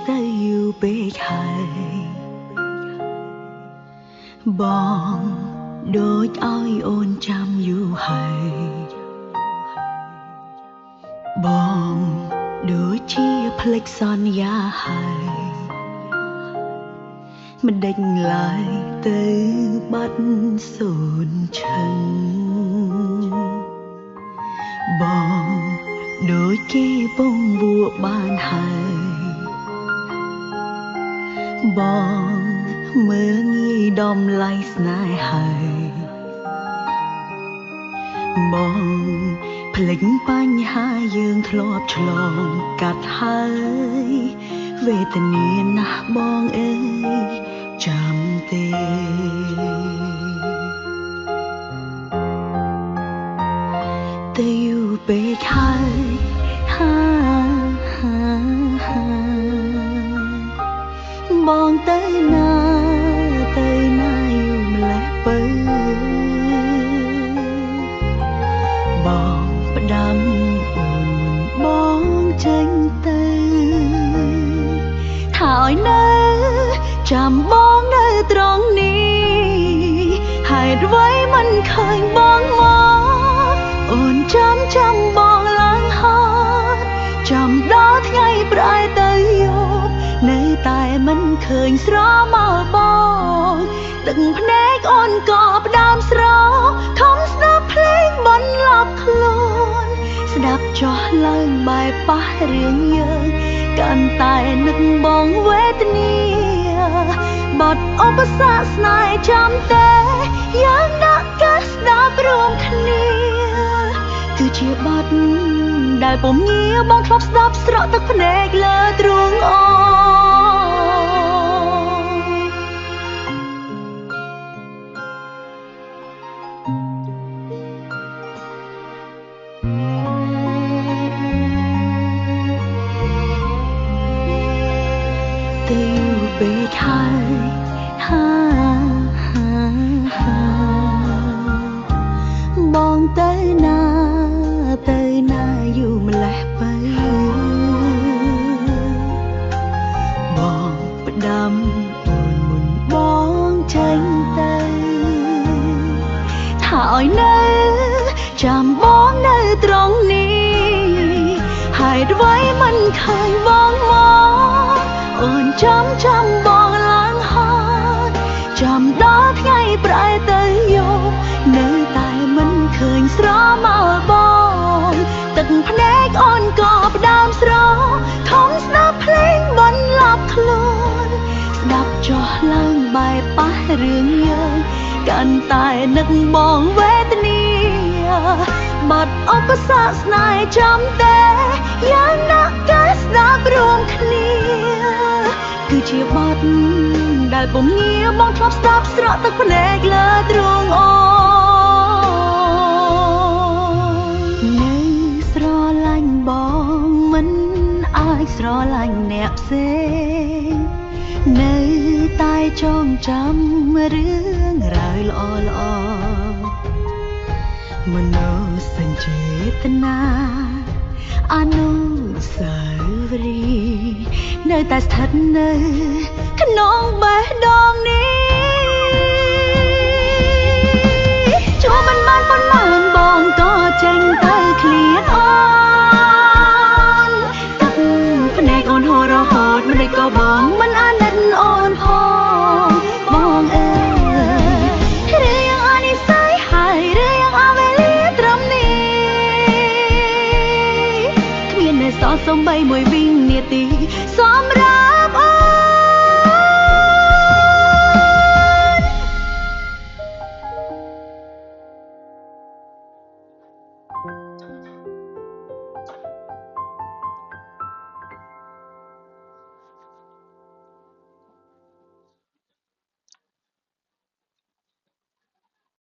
ទៅយូរពេកហើយបងដូចឲ្យអូនចាំយូរហើយបងដូចជាផ្លេចសន្យាហើយមិនដេញឡើយទៅបាត់សូនឈឹងបងដូចគេពងបួបានហើយបងមើលងាយដំឡៃស្នេហ៍ហើយបងភ្លេចបញ្ហាយើងធ្លាប់ឆ្លងកាត់ហើយវេទនាណាស់បងអើយចាំទេទៅយូរពេកហើយបងទៅណាយូរម្លេះបើបងផ្ដាំអូនមុនបងចេញទៅថាឲ្យនៅចាំបងនៅត្រង់នេះហេតុអ្វីមិនឃើញបងមកអូនចាំបងឡើងហត់ចាំដល់ថ្ងៃប្រែទៅយកនៅតែមិនឃើញស្រមកបងទឹកភ្នែកអូនក៏ផ្ដើមស្រខំស្ដាប់ភ្លេងបន្លប់ខ្លួនស្ដាប់ចោះឡើងបែបប៉ះរឿងយើងកាន់តែនឹកបងវេទនាបត់ឧបសគ្គស្នេហ៍ចាំតែយើងដាក់កាសស្ដាប់រួមគ្នាគឺជាបត់ដែលពុំងាបងធ្លាប់ស្ដាប់ស្រក់ទឹកភ្នែកលើទ្រូងអូទៅយូរពេកហើយបងទៅណាយូរម្លេះបើបងផ្ដាំអូនមុនបងចេញទៅថាឲ្យនៅចាំបងនៅត្រង់នេះហេតុអ្វីមិនឃើញបងមកអូនចាំបងឡើងហត់ចាំដល់ថ្ងៃប្រែទៅយកនៅតែមិនឃើញស្រមកបងទឹកភ្នែកអូនក៏ផ្ដើមស្រខំស្ដាប់ភ្លេងបន្លប់ខ្លួនស្ដាប់ចោះឡើងបែបប៉ះរឿងយើងកាន់តែនឹកបងវេទនាបាត់ឧបសគ្គស្នេហ៍ចាំតែយ៉ាងណាកាសស្ដាប់រួមគ្នាគឺជាបទដែលពុំងាបងធ្លាប់ស្ដាប់ស្រក់ទឹកភ្នែកលើទ្រូងអូនៅស្រឡាញ់បងមិនអាចស្រឡាញ់អ្នកផ្សេងនៅតែចងចាំរឿងរ៉ាវល្អមនោសញ្ចេតនាអនុស្សាវរីយ៍នៅតែស្ថិតនៅក្នុងបេះដូងនេះជួបមិនបានប៉ុន្មានបងក៏ចេញទៅឃ្លាតអូនទឹកភ្នែកអូនហូររហូតមិនដូចក៏បងមិនអាណិតអូនផងបងអើយឬយ៉ាងអានិស័យហើយឬយ៉ាងអវេលាត្រឹមនេះគ្មាននៅសល់សំបីមួយវិនាទីសម